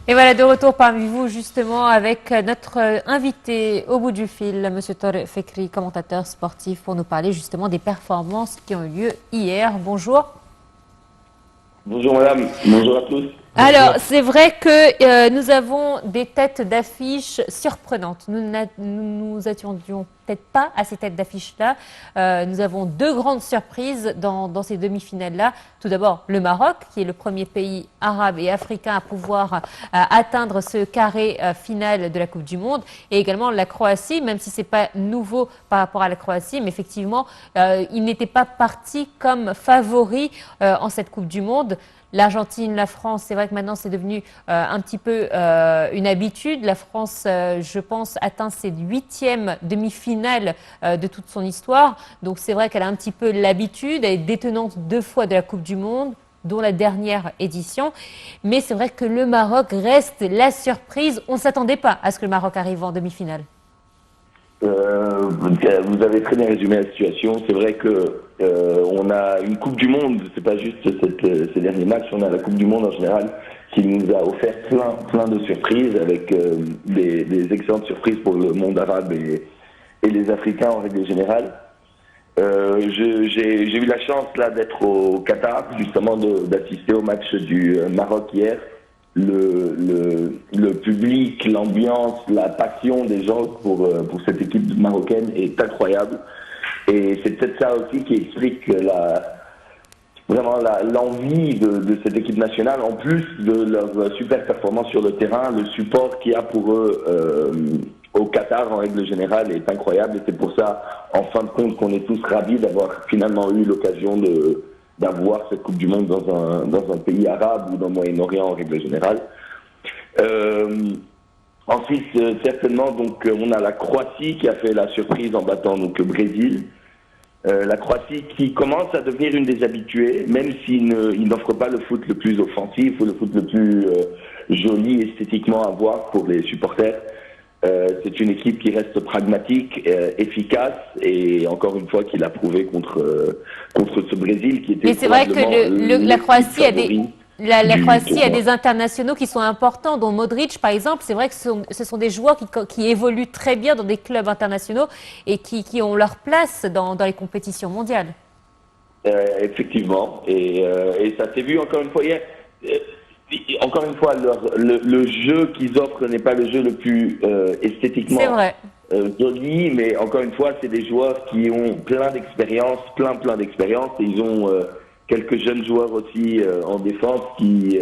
Et voilà, de retour parmi vous, justement, avec notre invité au bout du fil, Monsieur Tore Fekri, commentateur sportif, pour nous parler justement des performances qui ont eu lieu hier. Bonjour. Bonjour madame, bonjour à tous. Alors, Bonjour. c'est vrai que nous avons des têtes d'affiche surprenantes. Nous attendions peut-être pas à ces têtes d'affiche-là. Nous avons deux grandes surprises dans ces demi-finales-là. Tout d'abord, le Maroc, qui est le premier pays arabe et africain à pouvoir atteindre ce carré final de la Coupe du Monde. Et également la Croatie, même si ce n'est pas nouveau par rapport à la Croatie, mais effectivement, il n'était pas parti comme favori en cette Coupe du Monde. L'Argentine, la France, c'est vrai que maintenant c'est devenu un petit peu une habitude. La France, je pense, atteint ses 8e demi-finales de toute son histoire. Donc c'est vrai qu'elle a un petit peu l'habitude. Elle est détenante 2 fois de la Coupe du Monde, dont la dernière édition. Mais c'est vrai que le Maroc reste la surprise. On ne s'attendait pas à ce que le Maroc arrive en demi-finale. Vous avez très bien résumé la situation. C'est vrai que on a une Coupe du Monde, c'est pas juste ces derniers matchs, on a la Coupe du Monde en général qui nous a offert plein de surprises avec des excellentes surprises pour le monde arabe et les Africains en règle générale. J'ai eu la chance là d'être au Qatar, justement d'assister au match du Maroc hier. Le public, l'ambiance, la passion des gens pour cette équipe marocaine est incroyable. Et c'est peut-être ça aussi qui explique vraiment l'envie de cette équipe nationale, en plus de leur super performance sur le terrain, le support qu'il y a pour eux au Qatar en règle générale est incroyable. Et c'est pour ça, en fin de compte, qu'on est tous ravis d'avoir finalement eu l'occasion d'avoir cette Coupe du Monde dans un pays arabe ou dans le Moyen-Orient en règle générale. Ensuite, certainement, donc, on a la Croatie qui a fait la surprise en battant donc, le Brésil. La Croatie qui commence à devenir une des habituées, même s'il n'offre pas le foot le plus offensif ou le foot le plus joli esthétiquement à voir pour les supporters. C'est une équipe qui reste pragmatique, efficace et encore une fois qui l'a prouvé contre ce Brésil qui était. Mais c'est vrai que la Croatie a la Croatie a des internationaux qui sont importants, dont Modric par exemple. C'est vrai que ce sont des joueurs qui évoluent très bien dans des clubs internationaux et qui ont leur place dans les compétitions mondiales. Effectivement, et ça s'est vu encore une fois hier. Encore une fois, le jeu qu'ils offrent n'est pas le jeu le plus esthétiquement joli, mais encore une fois, c'est des joueurs qui ont plein d'expérience, plein d'expérience, et ils ont quelques jeunes joueurs aussi en défense qui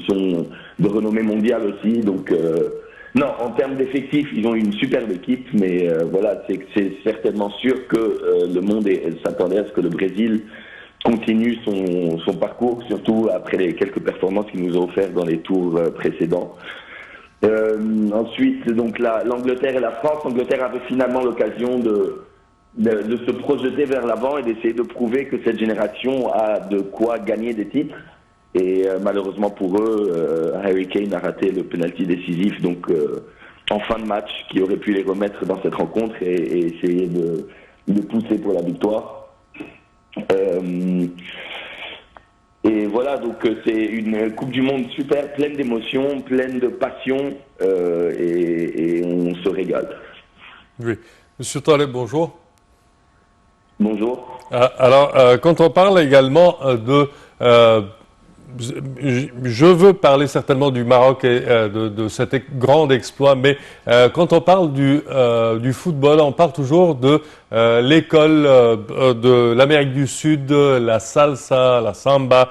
sont de renommée mondiale aussi. Donc, non, en termes d'effectifs, ils ont une superbe équipe, mais voilà, c'est certainement sûr que le monde s'attendait à ce que le Brésil continue son parcours, surtout après les quelques performances qu'il nous a offertes dans les tours précédents. Ensuite, donc l'Angleterre et la France. L'Angleterre avait finalement l'occasion de se projeter vers l'avant et d'essayer de prouver que cette génération a de quoi gagner des titres. Et malheureusement pour eux, Harry Kane a raté le penalty décisif donc en fin de match, qui aurait pu les remettre dans cette rencontre et essayer de pousser pour la victoire. Et voilà, donc c'est une Coupe du Monde super, pleine d'émotions, pleine de passion, et on se régale. Oui. Monsieur Taleb, bonjour. Bonjour. Alors, quand on parle également je veux parler certainement du Maroc et de cet grand exploit, mais quand on parle du football, on parle toujours de l'école de l'Amérique du Sud, la salsa, la samba.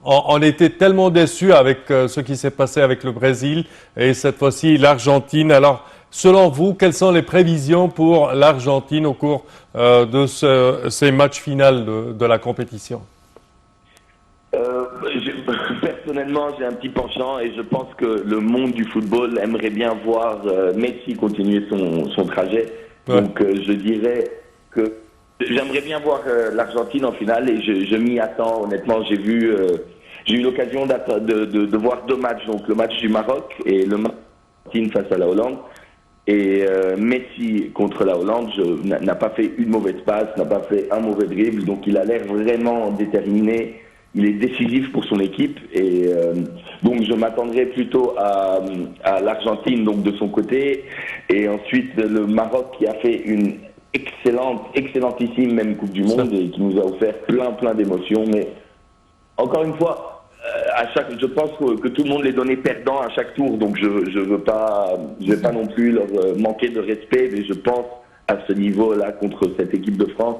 On était tellement déçus avec ce qui s'est passé avec le Brésil et cette fois-ci l'Argentine. Alors, selon vous, quelles sont les prévisions pour l'Argentine au cours de ces matchs finaux de la compétition? Personnellement, j'ai un petit penchant et je pense que le monde du football aimerait bien voir Messi continuer son trajet. Ouais. Donc je dirais que j'aimerais bien voir l'Argentine en finale et je m'y attends. Honnêtement, j'ai eu l'occasion de voir 2 matchs, donc le match du Maroc et le match de l'Argentine face à la Hollande. Et Messi contre la Hollande n'a pas fait une mauvaise passe, n'a pas fait un mauvais dribble, donc il a l'air vraiment déterminé il est décisif pour son équipe. Et donc je m'attendrai plutôt à l'Argentine donc de son côté, et ensuite le Maroc qui a fait une excellentissime même Coupe du Monde et qui nous a offert plein d'émotions. Mais encore une fois, je pense que tout le monde les donnait perdants à chaque tour, donc je vais pas non plus leur manquer de respect, mais je pense à ce niveau-là contre cette équipe de France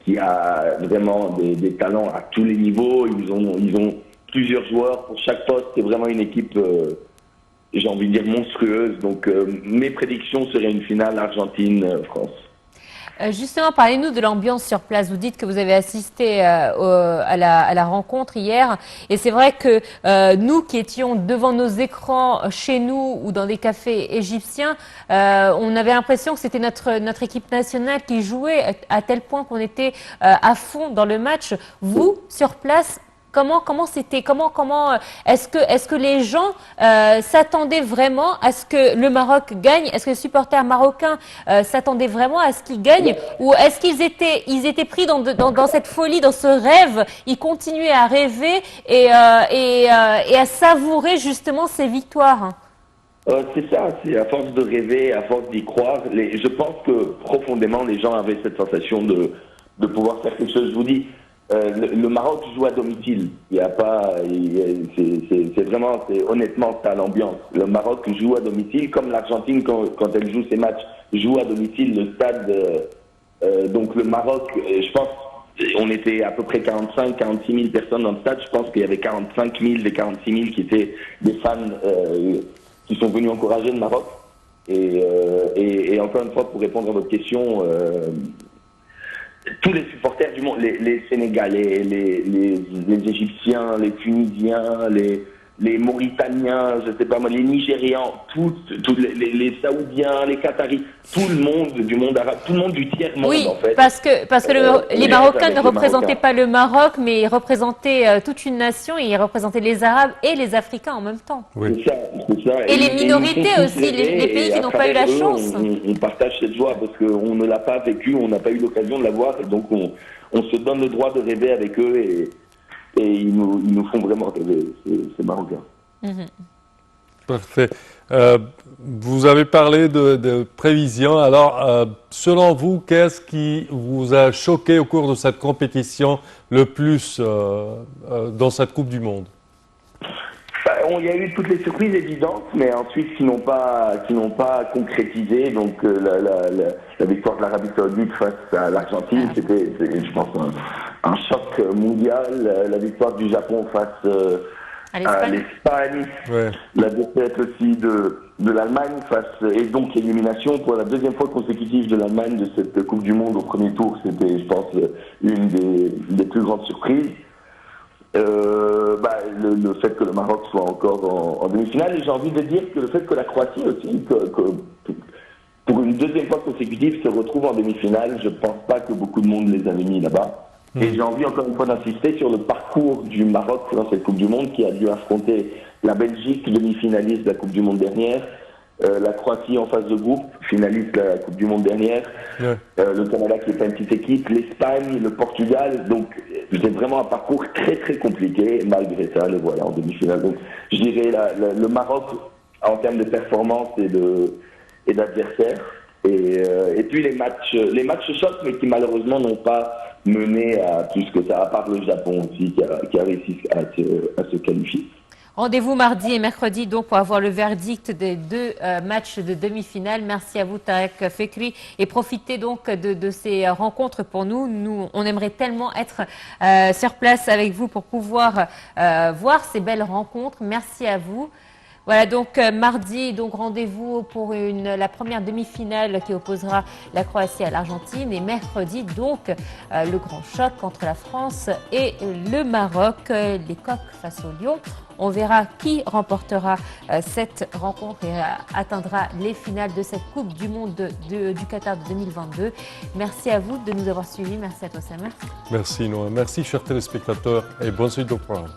qui a vraiment des talents à tous les niveaux. Ils ont plusieurs joueurs pour chaque poste. C'est vraiment une équipe, j'ai envie de dire, monstrueuse. Donc mes prédictions seraient une finale Argentine-France. Justement, parlez-nous de l'ambiance sur place. Vous dites que vous avez assisté à la rencontre hier. Et c'est vrai que nous qui étions devant nos écrans chez nous ou dans des cafés égyptiens, on avait l'impression que c'était notre équipe nationale qui jouait à tel point qu'on était à fond dans le match. Vous, sur place, comment c'était, est-ce que les gens s'attendaient vraiment à ce que le Maroc gagne? Est-ce que les supporters marocains s'attendaient vraiment à ce qu'ils gagnent? Ou est-ce qu'ils étaient pris dans cette folie, dans ce rêve? Ils continuaient à rêver et à savourer justement ces victoires? C'est ça, c'est à force de rêver, à force d'y croire. Je pense que profondément les gens avaient cette sensation de pouvoir faire quelque chose. Je vous dis, le Maroc joue à domicile. Il y a pas, c'est vraiment, honnêtement, c'est à l'ambiance. Le Maroc joue à domicile, comme l'Argentine quand elle joue ses matchs, joue à domicile. Le stade, donc le Maroc, je pense, on était à peu près 46 000 personnes dans le stade. Je pense qu'il y avait 45 000 des 46 000 qui étaient des fans qui sont venus encourager le Maroc. Et encore une fois, pour répondre à votre question, tous les supporters du monde, les Sénégalais, les Égyptiens, les Tunisiens, les Mauritaniens, je sais pas moi, les Nigérians, les Saoudiens, les Qataris, tout le monde du monde arabe, tout le monde du tiers-monde en fait. Parce que les Marocains ne représentaient pas le Maroc, mais ils représentaient toute une nation, et ils représentaient les Arabes et les Africains en même temps. Oui. C'est ça. Et les minorités aussi, les pays qui n'ont pas eu la chance. On partage cette joie parce qu'on ne l'a pas vécu, on n'a pas eu l'occasion de la voir, et donc on se donne le droit de rêver avec eux, et ils nous font vraiment rêver, ces Marocains. Parfait. Vous avez parlé de prévisions. Alors, selon vous, qu'est-ce qui vous a choqué au cours de cette compétition le plus dans cette Coupe du Monde? Il y a eu toutes les surprises évidentes, mais ensuite qui n'ont pas concrétisé. Donc la victoire de l'Arabie Saoudite face à l'Argentine, c'était, je pense, un choc mondial. La victoire du Japon face à l'Espagne, la défaite aussi de l'Allemagne et donc l'élimination pour la deuxième fois consécutive de l'Allemagne de cette Coupe du Monde au premier tour. C'était, je pense, une des plus grandes surprises. Le fait que le Maroc soit encore en demi-finale, et j'ai envie de dire que le fait que la Croatie aussi, pour une deuxième fois consécutive, se retrouve en demi-finale, je pense pas que beaucoup de monde les avait mis là-bas. Et j'ai envie encore une fois d'insister sur le parcours du Maroc dans cette Coupe du Monde, qui a dû affronter la Belgique, demi-finaliste de la Coupe du Monde dernière, la Croatie en phase de groupe, finaliste de la Coupe du Monde dernière, le Canada qui est une petite équipe, l'Espagne, le Portugal. Donc c'est vraiment un parcours très très compliqué. Malgré ça, le voilà en demi-finale. Donc je dirais le Maroc en termes de performance et d'adversaire. Et puis les matchs chocs, mais qui malheureusement n'ont pas mené à plus que ça, à part le Japon aussi qui a réussi à se qualifier. Rendez-vous mardi et mercredi donc pour avoir le verdict des deux matchs de demi-finale. Merci à vous Tarek Fekri, et profitez donc de ces rencontres pour nous. Nous, on aimerait tellement être sur place avec vous pour pouvoir voir ces belles rencontres. Merci à vous. Voilà, donc mardi, donc rendez-vous pour la première demi-finale qui opposera la Croatie à l'Argentine, et mercredi donc le grand choc entre la France et le Maroc, les Coqs face aux Lions. On verra qui remportera cette rencontre et atteindra les finales de cette Coupe du Monde du Qatar de 2022. Merci à vous de nous avoir suivis. Merci à toi, Samer. Merci, Noah. Merci, chers téléspectateurs, et bonne suite au programme.